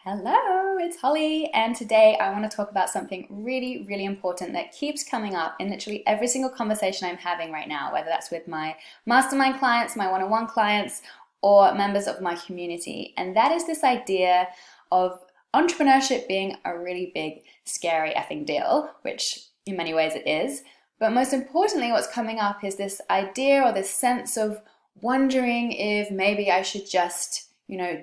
Hello, it's Holly, and today I want to talk about something really, really important that keeps coming up in literally every single conversation I'm having right now, whether that's with my mastermind clients, my one-on-one clients, or members of my community. And that is this idea of entrepreneurship being a really big, scary effing deal, which in many ways it is. But most importantly, what's coming up is this idea or this sense of wondering if maybe I should just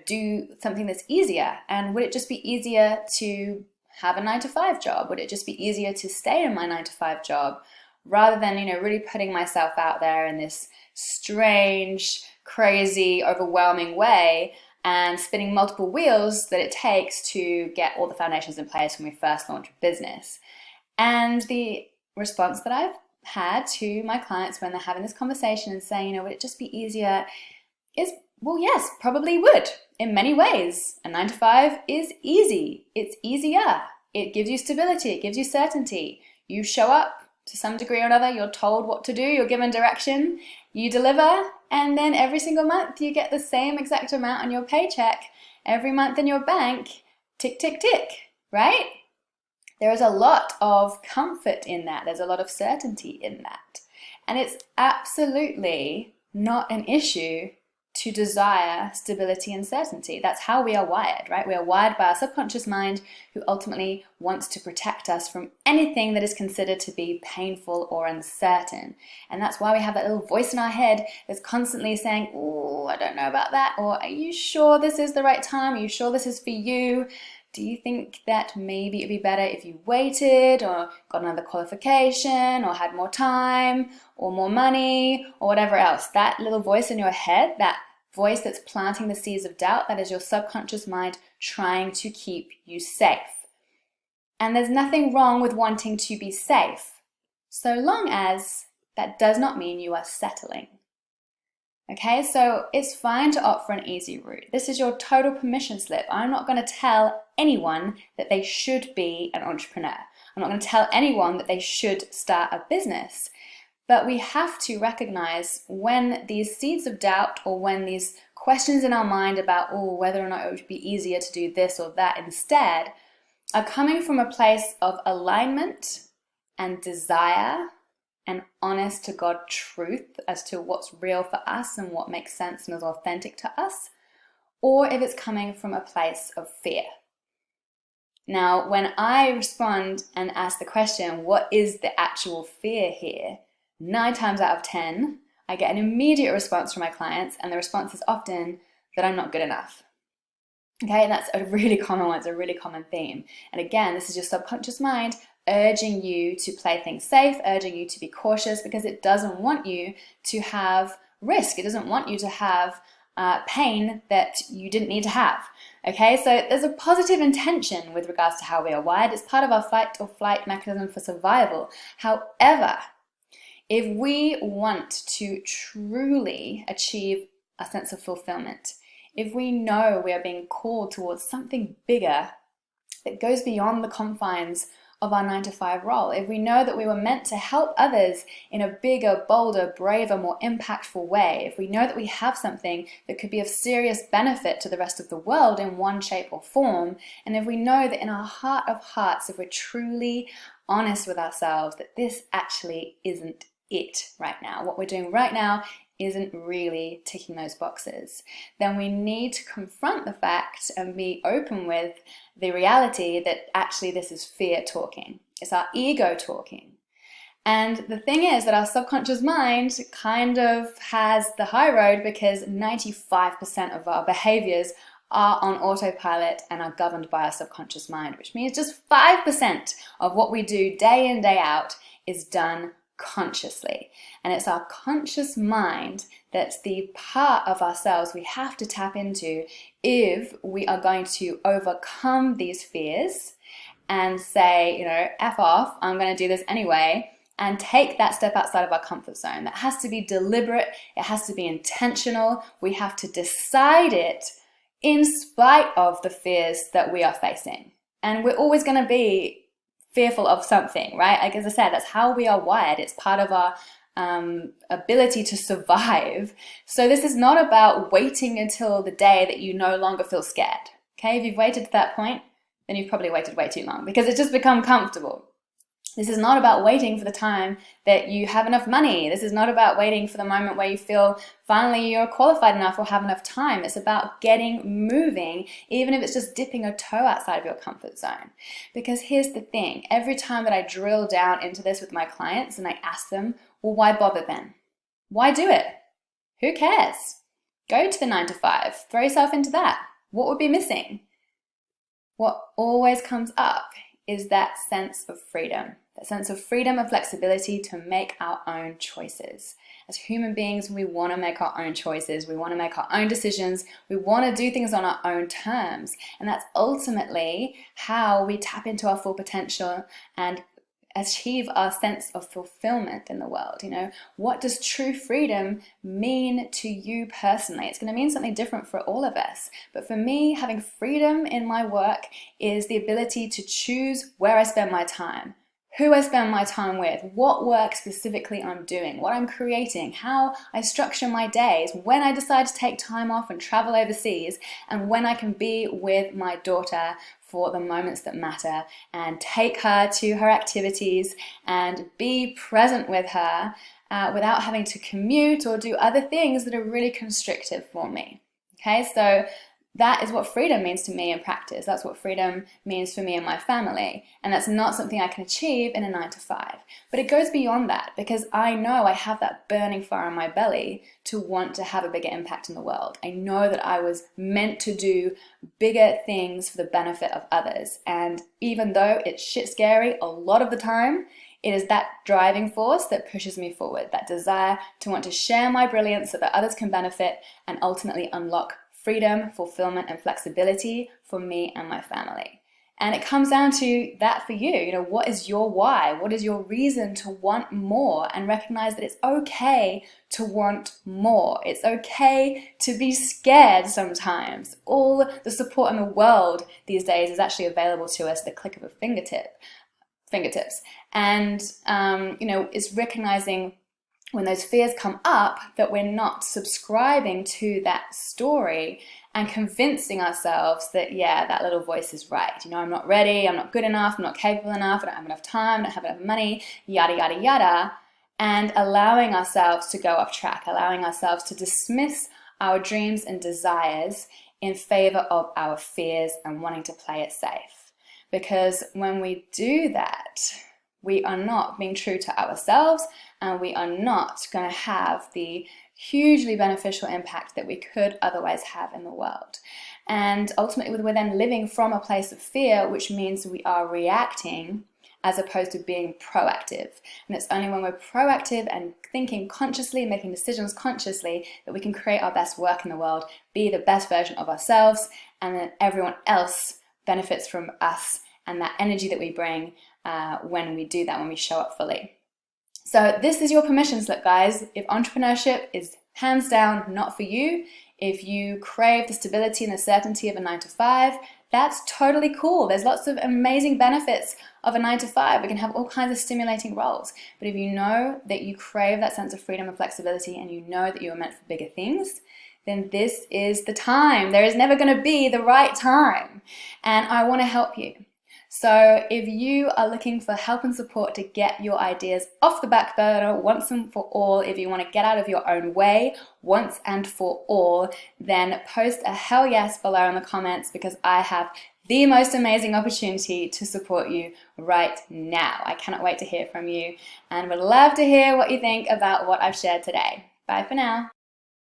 do something that's easier. And would it just be easier to have a 9 to 5 job? Would it just be easier to stay in my 9 to 5 job rather than, really putting myself out there in this strange, crazy, overwhelming way and spinning multiple wheels that it takes to get all the foundations in place when we first launch a business? And the response that I've had to my clients when they're having this conversation and saying, would it just be easier, is, well, yes, probably would. In many ways, a 9 to 5 is easy. It's easier. It gives you stability. It gives you certainty. You show up to some degree or another. You're told what to do. You're given direction. You deliver. And then every single month you get the same exact amount on your paycheck every month in your bank. Tick, tick, tick, right? There is a lot of comfort in that. There's a lot of certainty in that. And it's absolutely not an issue to desire stability and certainty. That's how we are wired, right? We are wired by our subconscious mind, who ultimately wants to protect us from anything that is considered to be painful or uncertain. And that's why we have that little voice in our head that's constantly saying, oh, I don't know about that, or are you sure this is the right time? Are you sure this is for you? Do you think that maybe it'd be better if you waited or got another qualification or had more time or more money or whatever else? That little voice in your head, that voice that's planting the seeds of doubt, that is your subconscious mind trying to keep you safe. And there's nothing wrong with wanting to be safe, so long as that does not mean you are settling. Okay, so it's fine to opt for an easy route. This is your total permission slip. I'm not going to tell anyone that they should be an entrepreneur. I'm not going to tell anyone that they should start a business. But we have to recognize when these seeds of doubt or when these questions in our mind about, whether or not it would be easier to do this or that instead, are coming from a place of alignment and desire and honest to God truth as to what's real for us and what makes sense and is authentic to us, or if it's coming from a place of fear. Now, when I respond and ask the question, what is the actual fear here? 9 times out of 10, I get an immediate response from my clients, and the response is often that I'm not good enough. Okay, and that's a really common one. It's a really common theme. And again, this is your subconscious mind urging you to play things safe, urging you to be cautious, because it doesn't want you to have risk. It doesn't want you to have pain that you didn't need to have. Okay, so there's a positive intention with regards to how we are wired. It's part of our fight or flight mechanism for survival. However, if we want to truly achieve a sense of fulfillment, if we know we are being called towards something bigger that goes beyond the confines of our 9 to 5 role, if we know that we were meant to help others in a bigger, bolder, braver, more impactful way, if we know that we have something that could be of serious benefit to the rest of the world in one shape or form, and if we know that in our heart of hearts, if we're truly honest with ourselves, that this actually isn't it right now, what we're doing right now isn't really ticking those boxes, then we need to confront the fact and be open with the reality that actually this is fear talking. It's our ego talking. And the thing is that our subconscious mind kind of has the high road, because 95% of our behaviors are on autopilot and are governed by our subconscious mind, which means just 5% of what we do day in, day out is done consciously. And it's our conscious mind that's the part of ourselves we have to tap into if we are going to overcome these fears and say, F off, I'm going to do this anyway, and take that step outside of our comfort zone. That has to be deliberate. It has to be intentional. We have to decide it in spite of the fears that we are facing. And we're always going to be fearful of something, right? Like, as I said, that's how we are wired. It's part of our ability to survive. So this is not about waiting until the day that you no longer feel scared. Okay, if you've waited to that point, then you've probably waited way too long because it's just become comfortable. This is not about waiting for the time that you have enough money. This is not about waiting for the moment where you feel finally you're qualified enough or have enough time. It's about getting moving, even if it's just dipping a toe outside of your comfort zone. Because here's the thing, every time that I drill down into this with my clients and I ask them, well, why bother then? Why do it? Who cares? Go to the 9 to 5, throw yourself into that. What would be missing? What always comes up is that sense of freedom. That sense of freedom and flexibility to make our own choices. As human beings, we want to make our own choices. We want to make our own decisions. We want to do things on our own terms. And that's ultimately how we tap into our full potential and achieve our sense of fulfillment in the world. You know, what does true freedom mean to you personally? It's going to mean something different for all of us. But for me, having freedom in my work is the ability to choose where I spend my time, who I spend my time with, what work specifically I'm doing, what I'm creating, how I structure my days, when I decide to take time off and travel overseas, and when I can be with my daughter for the moments that matter and take her to her activities and be present with her without having to commute or do other things that are really constrictive for me. Okay, so that is what freedom means to me in practice. That's what freedom means for me and my family. And that's not something I can achieve in a 9 to 5. But it goes beyond that because I know I have that burning fire in my belly to want to have a bigger impact in the world. I know that I was meant to do bigger things for the benefit of others. And even though it's shit scary a lot of the time, it is that driving force that pushes me forward, that desire to want to share my brilliance so that others can benefit and ultimately unlock freedom, fulfillment, and flexibility for me and my family. And it comes down to that for you. You know, what is your why? What is your reason to want more? And recognize that it's okay to want more. It's okay to be scared sometimes. All the support in the world these days is actually available to us at the click of a fingertips. And, you know, it's recognizing when those fears come up that we're not subscribing to that story and convincing ourselves that, yeah, that little voice is right. You know, I'm not ready, I'm not good enough, I'm not capable enough, I don't have enough time, I don't have enough money, yada, yada, yada. And allowing ourselves to go off track, allowing ourselves to dismiss our dreams and desires in favor of our fears and wanting to play it safe. Because when we do that, we are not being true to ourselves and we are not going to have the hugely beneficial impact that we could otherwise have in the world. And ultimately, we're then living from a place of fear, which means we are reacting as opposed to being proactive. And it's only when we're proactive and thinking consciously, making decisions consciously, that we can create our best work in the world, be the best version of ourselves, and then everyone else benefits from us and that energy that we bring when we do that, when we show up fully. So this is your permission slip, guys. If entrepreneurship is hands down not for you, if you crave the stability and the certainty of a 9 to 5, that's totally cool. There's lots of amazing benefits of a 9 to 5. We can have all kinds of stimulating roles. But if you know that you crave that sense of freedom and flexibility and you know that you are meant for bigger things, then this is the time. There is never going to be the right time. And I want to help you. So if you are looking for help and support to get your ideas off the back burner once and for all, if you want to get out of your own way once and for all, then post a hell yes below in the comments because I have the most amazing opportunity to support you right now. I cannot wait to hear from you and would love to hear what you think about what I've shared today. Bye for now.